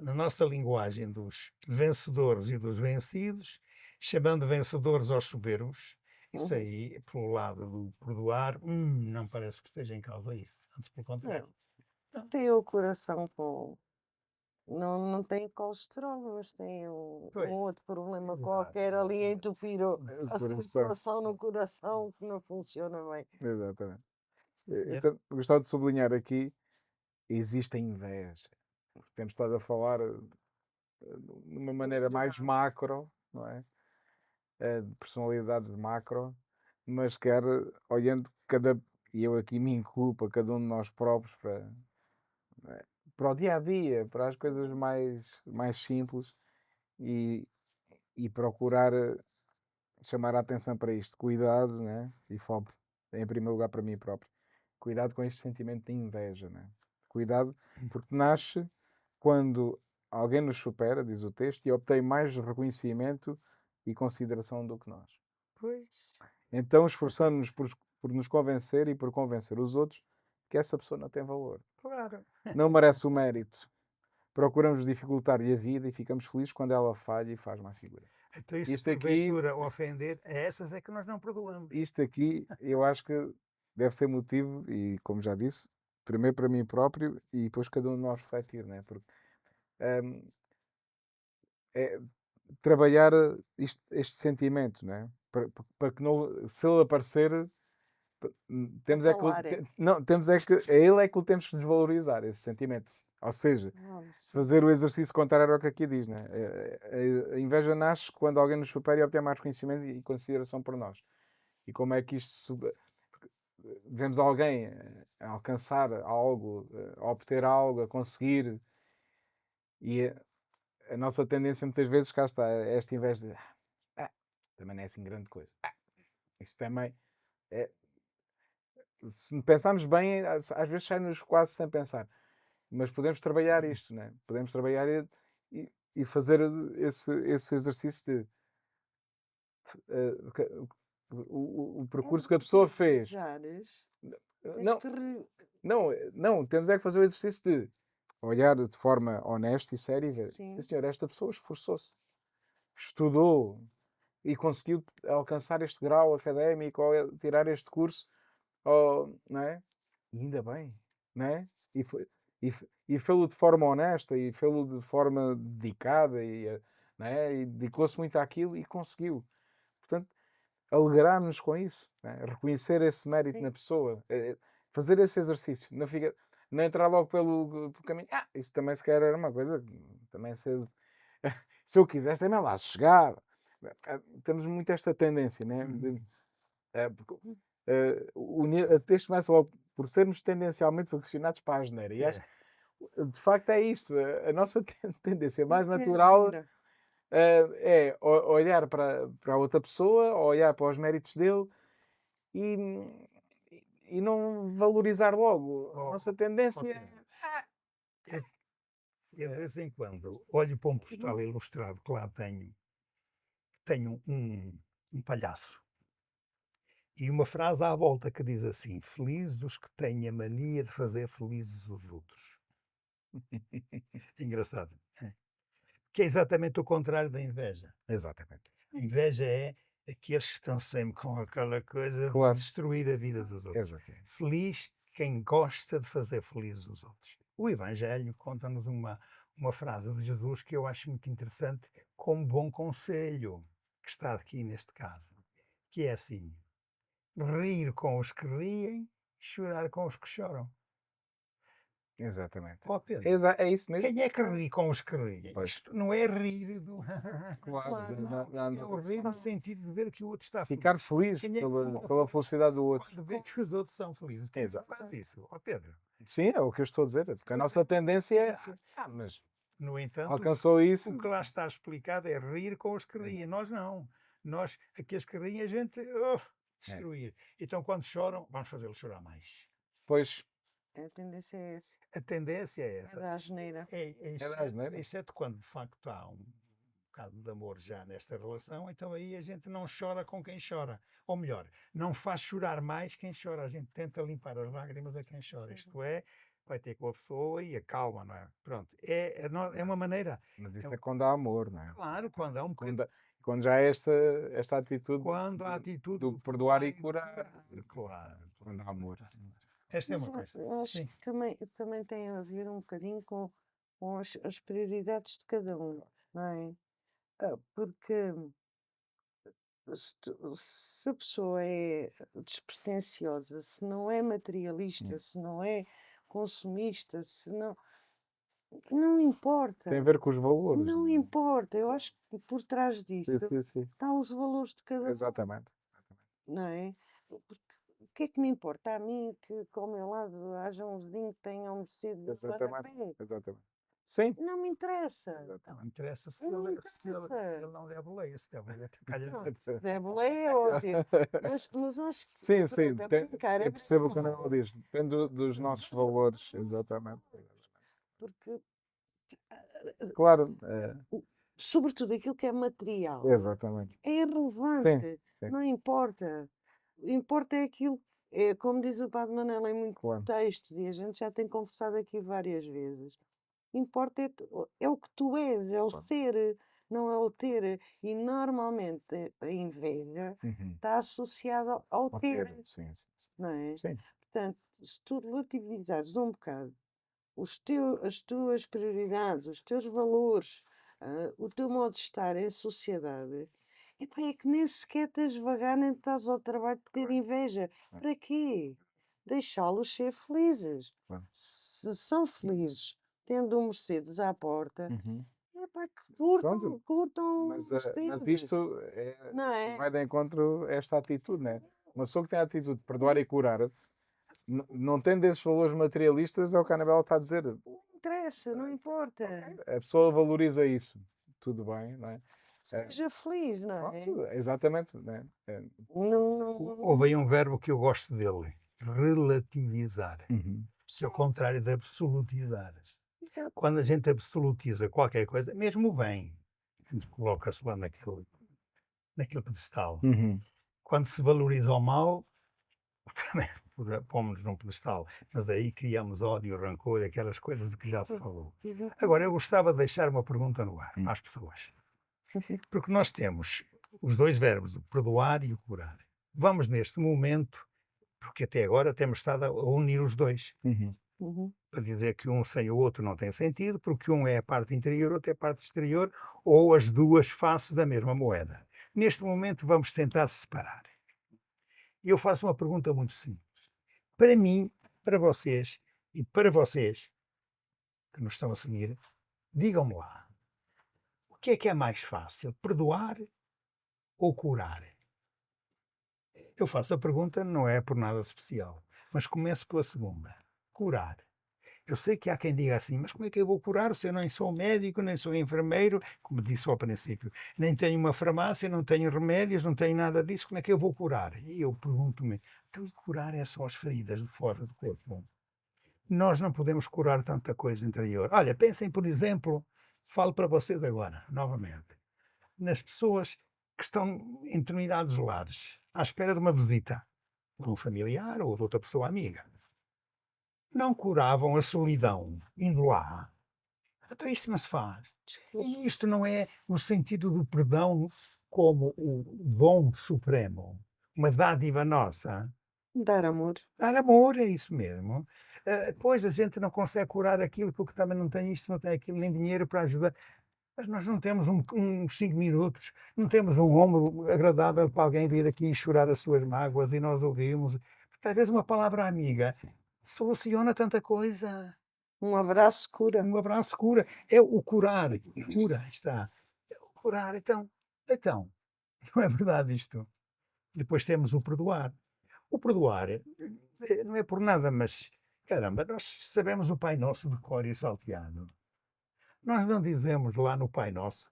na nossa linguagem dos vencedores e dos vencidos, chamando vencedores aos soberbos, isso aí, pelo lado do perdoar, não parece que esteja em causa isso. Antes, pelo contrário. Não. Tem o coração com. Não tem colesterol, mas tem Pois. um outro problema Exato, qualquer ali a entupir a coração. circulação no coração que não funciona bem. Exatamente. senhor. Então, gostava de sublinhar aqui, existe a inveja. Temos estado a falar de uma maneira mais macro, não é? De personalidades macro, mas quer olhando e eu aqui me incluo para cada um de nós próprios, para o dia a dia, para as coisas mais simples e procurar chamar a atenção para isto. Cuidado, né? E falo em primeiro lugar para mim próprio. Cuidado com este sentimento de inveja, né? Cuidado, porque nasce quando alguém nos supera, diz o texto, e obtém mais reconhecimento e consideração do que nós. Pois. Então esforçamos-nos por nos convencer e por convencer os outros que essa pessoa não tem valor. Claro. Não merece o mérito. Procuramos dificultar-lhe a vida e ficamos felizes quando ela falha e faz má figura. Então isso Isto de aqui, porventura ofender, a essas é que nós não perdoamos. isto aqui, eu acho que deve ser motivo, e como já disse, primeiro para mim próprio e depois cada um de nós refletir, né? Porque hum, é trabalhar este sentimento, né? Para que não, se ele aparecer, temos é que, Falarem. não, temos é que, é ele é que o temos que desvalorizar, esse sentimento. Ou seja, Vamos. fazer o exercício contrário ao que aqui diz, né? A inveja nasce quando alguém nos supera e obtém mais reconhecimento e consideração por nós. E como é que isto vemos alguém a alcançar algo, a obter algo, a conseguir, e a nossa tendência muitas vezes, cá está, é esta inveja de também não é assim grande coisa. Isso também é, se pensarmos bem, às vezes sai-nos quase sem pensar. Mas podemos trabalhar isto, né? Podemos trabalhar e fazer esse exercício de o percurso que a pessoa fez. Tens Não, que não, temos é que fazer o exercício de olhar de forma honesta e séria e ver, Sim. "Sim, senhor, esta pessoa esforçou-se, estudou e conseguiu alcançar este grau académico ou tirar este curso, não é? E ainda bem, não é? E fê-lo de forma honesta e fê-lo de forma dedicada não é? E dedicou-se muito àquilo e conseguiu. Portanto, alegrar-nos com isso, não é? Reconhecer esse mérito Sim. na pessoa, fazer esse exercício, não entrar logo pelo caminho. Isso também se calhar era uma coisa, também se eu quisesse também lá chegava. Temos muito esta tendência, né? Porque, o texto começa logo por sermos tendencialmente vocacionados para a asneira. E acho que, de facto, é isto. A nossa tendência mais Mas é natural gira. é olhar para a outra pessoa, olhar para os méritos dele e, e não valorizar logo. A nossa tendência Eu, eu de vez em quando olho para um postal ilustrado que lá tenho um palhaço. E uma frase à volta que diz assim: felizes os que têm a mania de fazer felizes os outros. Engraçado. Que é exatamente o contrário da inveja. Exatamente. A inveja é aqueles que estão sempre com aquela coisa Claro. de destruir a vida dos outros. Exatamente. Feliz quem gosta de fazer felizes os outros. O Evangelho conta-nos uma frase de Jesus que eu acho muito interessante, como bom conselho, que está aqui neste caso, que é assim: rir com os que riem, chorar com os que choram. Exatamente. Ó Pedro, É isso mesmo. quem é que ri com os que riem? Pois. Isto não é rir do... Claro. É o rir no sentido de ver que o outro está feliz. Ficar feliz Quem é que pela felicidade do outro. quando vê que os outros são felizes? Quem é que Exato. faz isso? Ó Pedro. Sim, é o que eu estou a dizer. Porque a nossa tendência é. Mas No entanto, alcançou isso. o que lá está explicado é rir com os que riem. Nós não. Nós, aqueles que riem, a gente destruir. Então, quando choram, vamos fazê-los chorar mais. Pois. A tendência é essa. A tendência é É essa. da asneira. Exceto quando, de facto, há um bocado de amor já nesta relação, então aí a gente não chora com quem chora. Ou melhor, não faz chorar mais quem chora. A gente tenta limpar as lágrimas a quem chora. Isto é, vai ter com a pessoa e acalma, não é? Pronto. É uma maneira. Mas isto é quando há amor, não é? Claro, quando há um bocadinho. Quando já há esta atitude Quando há atitude do perdoar e curar. Claro. Quando há amor. Esta é Mas uma coisa. eu acho Sim. que também tem a ver um bocadinho com as prioridades de cada um, não é? Porque se a pessoa é despretensiosa, se não é materialista, se não é consumista, se não Tem a importa. ver com os valores. Não importa. Eu acho que por trás disso Sim. estão os valores de cada um, Exatamente. não é? Porque o que é que me importa a mim que ao meu lado haja um vizinho que tenha um vestido de Exatamente. canapé? Exatamente. Sim. Não me interessa. Não interessa se Não me ele interessa. não der boleia, se der boleia, calha. Não, se der boleia é ótimo. Mas acho que, Sim, sim, pronto, a brincar, eu percebo o que o brincar. Canal diz. Depende dos nossos valores, exatamente. Porque, Claro, sobretudo, aquilo que é material exatamente. é Sim, irrelevante. sim, Não importa. Importa é aquilo, é, como diz o Padre Manel em muitos claro. textos, e a gente já tem conversado aqui várias vezes. Importa é o que tu és, é o Claro. ser, não é o ter. E normalmente a inveja Uhum. está associada ao Ao ter, ter, sim, sim, sim. não é? Sim, Portanto, se tu relativizares um bocado as tuas prioridades, os teus valores, o teu modo de estar em sociedade, epá, é que nem sequer tens vagar nem estás ao trabalho de ter claro, inveja. claro, Para quê? Deixá-los ser felizes. claro. Se são felizes tendo um Mercedes à porta, Uhum. epá, que Pronto, curtam mas, os mas dedos, isto não é? vai de encontro a esta atitude, né? Uma pessoa que tem a atitude de perdoar e curar, não tendo esses valores materialistas, é o que a Anabela está a dizer. Não interessa, não importa. A pessoa valoriza isso, tudo bem, não é? Seja feliz, não é? Pronto, exatamente, né? Houve aí um verbo que eu gosto dele, relativizar. Uhum. Isso é o contrário de absolutizar. Quando a gente absolutiza qualquer coisa, mesmo o bem, a gente coloca-se lá naquele pedestal. Uhum. Quando se valoriza o mal, também pomos num pedestal. Mas aí criamos ódio, rancor, aquelas coisas de que já se falou. Agora, eu gostava de deixar uma pergunta no ar às pessoas. Porque nós temos os dois verbos, o perdoar e o curar. Vamos neste momento, porque até agora temos estado a unir os dois. Uhum. Para dizer que um sem o outro não tem sentido, porque um é a parte interior, outro é a parte exterior, ou as duas faces da mesma moeda. Neste momento vamos tentar separar. E eu faço uma pergunta muito simples. Para mim, para vocês e para vocês que nos estão a seguir, digam-me lá, o que é mais fácil, perdoar ou curar? Eu faço a pergunta, não é por nada de especial, mas começo pela segunda. Curar. Eu sei que há quem diga assim, mas como é que eu vou curar se eu nem sou médico, nem sou enfermeiro, como disse ao princípio, nem tenho uma farmácia, não tenho remédios, não tenho nada disso, como é que eu vou curar? E eu pergunto-me, então curar é só as feridas de fora do corpo? Nós não podemos curar tanta coisa interior. Olha, pensem, por exemplo, falo para vocês agora, novamente, nas pessoas que estão em determinados lares, à espera de uma visita, de um familiar ou de outra pessoa amiga. Não curavam a solidão indo lá. Então isto não se faz. E isto não é no sentido do perdão como o dom supremo, uma dádiva nossa. Dar amor. Dar amor, é isso mesmo. Pois a gente não consegue curar aquilo porque também não tem isto, não tem aquilo, nem dinheiro para ajudar. Mas nós não temos uns 5 minutos, não temos um ombro agradável para alguém vir aqui e chorar as suas mágoas e nós ouvimos. Porque às vezes uma palavra amiga soluciona tanta coisa. Um abraço cura. Um abraço cura. É o curar. Cura, está. É o curar. Então, não é verdade isto? Depois temos o perdoar. O perdoar não é por nada, mas, caramba, nós sabemos o Pai Nosso de cor e salteado. Nós não dizemos lá no Pai Nosso,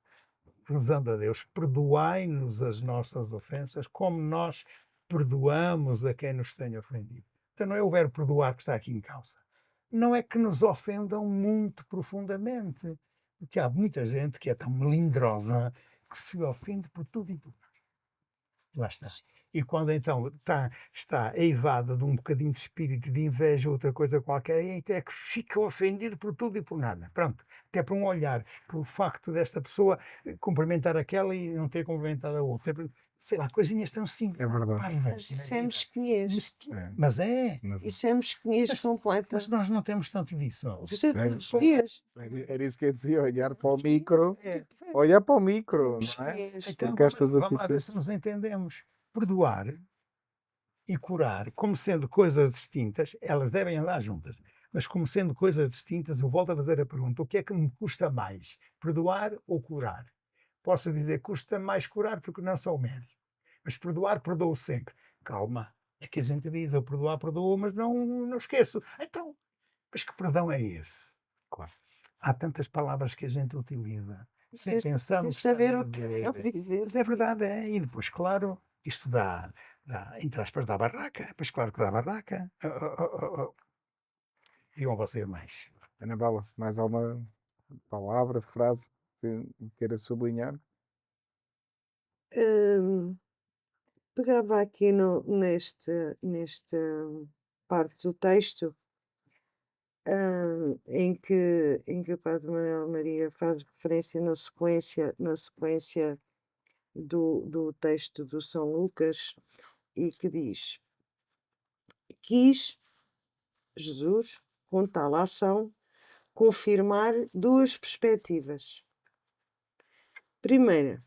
rezando a Deus, perdoai-nos as nossas ofensas, como nós perdoamos a quem nos tem ofendido. Então não é o verbo perdoar que está aqui em causa. Não é que nos ofendam muito profundamente, porque há muita gente que é tão melindrosa que se ofende por tudo e por nada. Lá está. E quando então está eivada de um bocadinho de espírito de inveja ou outra coisa qualquer, então é que fica ofendido por tudo e por nada. Pronto. Até por um olhar, pelo facto desta pessoa cumprimentar aquela e não ter cumprimentado a outra. Sei lá, coisinhas tão simples. É verdade. Mas isso é mesquinhez. Mas é. Isso é mesquinhez completa. Mas nós não temos tanto disso. Isso é mesquinhez. Era isso que eu dizia, olhar para o micro, olhar para o micro, não é? Então, Porque estas vamos lá ver atitudes. se nos entendemos. Perdoar e curar, como sendo coisas distintas, elas devem andar juntas. Mas como sendo coisas distintas, eu volto a fazer a pergunta: o que é que me custa mais? Perdoar ou curar? Posso dizer que custa mais curar porque não sou médico. Mas perdoar, perdoo sempre. Calma. É que a gente diz, eu perdoar, perdoo, mas não esqueço. Então, mas que perdão é esse? Claro. há tantas palavras que a gente utiliza sem pensar Sem no que está a saber o que dizer. eu dizer. Mas é verdade, é. E depois, claro, isto dá entre aspas, dá barraca. Pois claro que dá barraca. Digam vocês mais. Anabela, mais alguma palavra, frase que queira sublinhar? Hum, Pegava aqui nesta parte do texto, em que o Padre Manuel Maria faz referência na sequência do texto do São Lucas, e que diz: quis Jesus, com tal ação, confirmar duas perspectivas. Primeira,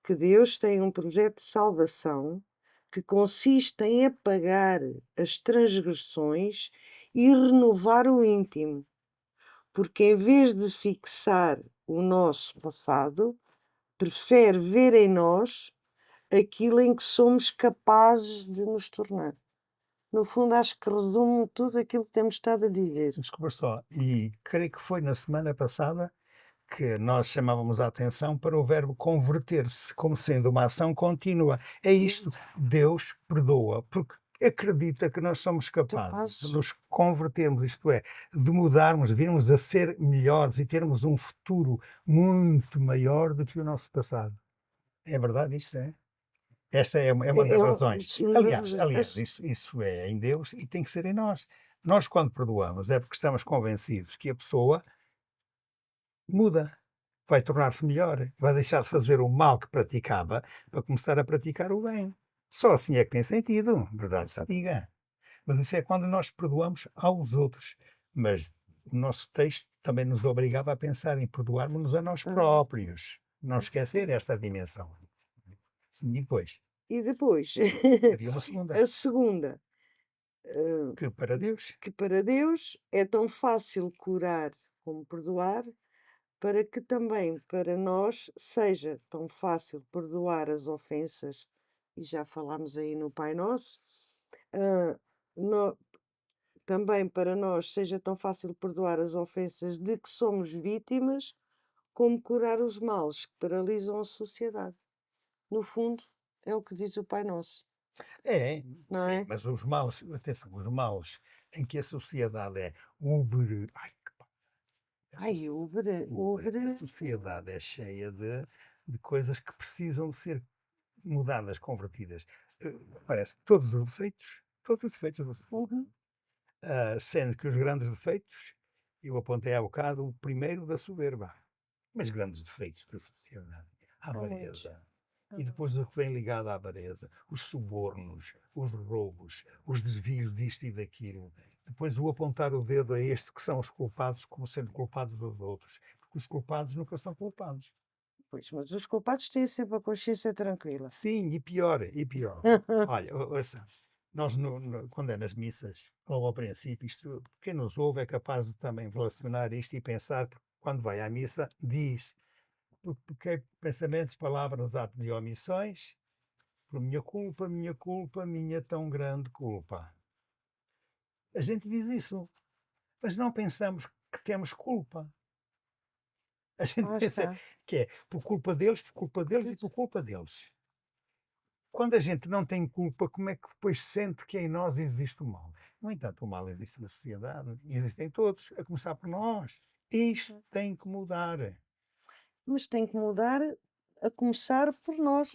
que Deus tem um projeto de salvação que consiste em apagar as transgressões e renovar o íntimo, porque em vez de fixar o nosso passado, prefere ver em nós aquilo em que somos capazes de nos tornar. No fundo, acho que resume tudo aquilo que temos estado a dizer. Desculpa só. E creio que foi na semana passada que nós chamávamos a atenção para o verbo converter-se, como sendo uma ação contínua. É isto. Deus perdoa, porque acredita que nós somos capazes de nos convertermos, isto é, de mudarmos, de virmos a ser melhores e termos um futuro muito maior do que o nosso passado. É verdade isto, é? Esta é uma das razões. Aliás, isso é em Deus e tem que ser em nós. Nós, quando perdoamos, é porque estamos convencidos que a pessoa muda, vai tornar-se melhor, vai deixar de fazer o mal que praticava para começar a praticar o bem. Só assim é que tem sentido, verdade se diga. Mas isso é quando nós perdoamos aos outros. Mas o nosso texto também nos obrigava a pensar em perdoarmos-nos a nós próprios. Não esquecer esta dimensão. Sim, E depois, havia uma segunda, a segunda, que para Deus que para Deus é tão fácil curar como perdoar, para que também para nós seja tão fácil perdoar as ofensas, e já falámos aí no Pai Nosso, também para nós seja tão fácil perdoar as ofensas de que somos vítimas, como curar os males que paralisam a sociedade. No fundo, é o que diz o Pai Nosso. Não sim, é? mas os maus, atenção, os maus em que a sociedade é uber, a sociedade é cheia de coisas que precisam de ser mudadas, convertidas. Parece todos os defeitos da sociedade. Sendo que os grandes defeitos, eu apontei há bocado o primeiro da soberba, mas grandes defeitos da sociedade, a avareza. E depois o que vem ligado à avareza, os subornos, os roubos, os desvios disto e daquilo. Depois o apontar o dedo a estes que são os culpados como sendo culpados dos outros. Porque os culpados nunca são culpados. Pois, mas os culpados têm sempre a consciência tranquila. Sim, e pior. Olha, ouça, nós quando é nas missas, logo ao princípio, isto, quem nos ouve é capaz de também relacionar isto e pensar, porque quando vai à missa, diz, porque pensamentos, palavras, atos e omissões, por minha culpa, minha tão grande culpa. A gente diz isso, mas não pensamos que temos culpa. A gente pensa que é por culpa deles e por culpa deles. Quando a gente não tem culpa, como é que depois sente que em nós existe o mal? No entanto, o mal existe na sociedade, existem todos, a começar por nós. Isto tem que mudar. Mas tem que mudar a começar por nós.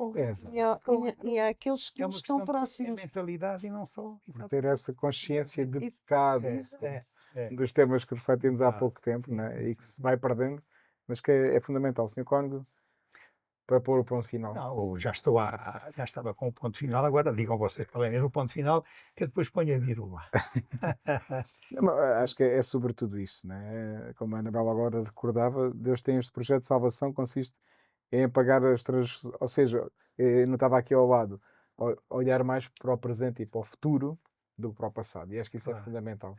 E há aqueles que nos estão próximos. É mentalidade e não só. Por ter essa consciência de pecado, dos temas que refletimos há pouco tempo, né? E que se vai perdendo, mas que é fundamental. Sr. Cônego, para pôr o ponto final. Não, já estava com o ponto final, agora digam vocês qual é mesmo o ponto final, que eu depois ponho a vírgula. Acho que é sobretudo isto, né? Como a Anabela agora recordava, Deus tem este projeto de salvação que consiste em apagar as transgressões, ou seja, eu não estava aqui ao lado, olhar mais para o presente e para o futuro do que para o passado. E acho que isso é fundamental.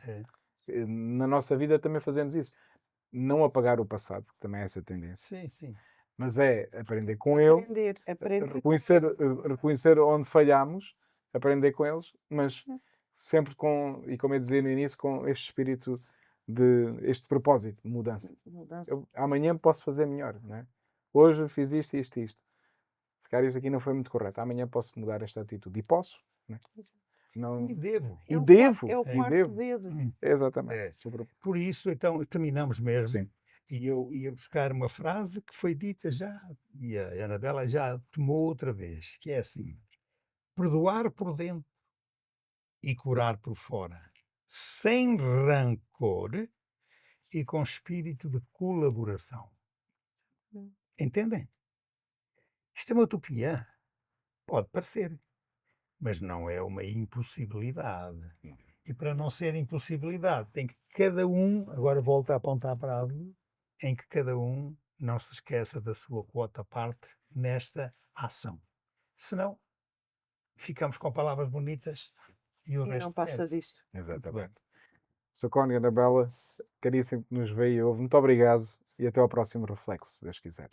Na nossa vida também fazemos isso. Não apagar o passado, porque também é essa tendência. Sim. Mas é aprender com ele, reconhecer onde falhamos, aprender com eles, mas sempre com, e como eu dizia no início, com este espírito este propósito de mudança. Mudança. Eu amanhã posso fazer melhor, não é? Hoje fiz isto, isto e isto. Se calhar isto aqui não foi muito correto. Amanhã posso mudar esta atitude. E posso, não é? Não... E devo. E É o devo. é o E quarto devo. dedo. Exatamente. É. Sobre- Por isso, então, terminamos mesmo. Sim. E eu ia buscar uma frase que foi dita já, e a Anabela já tomou outra vez, que é assim: perdoar por dentro e curar por fora, sem rancor e com espírito de colaboração. Hum. Entendem? Isto é uma utopia. Pode parecer, mas não é uma impossibilidade. E para não ser impossibilidade, tem que cada um, agora volta a apontar para a árvore, em que cada um não se esqueça da sua quota parte nesta ação. Senão, ficamos com palavras bonitas e o E resto não passa perde. disto. Exatamente. Sr. Cónigo e Anabela, caríssimo que nos veio e ouve, muito obrigado e até ao próximo reflexo, se Deus quiser.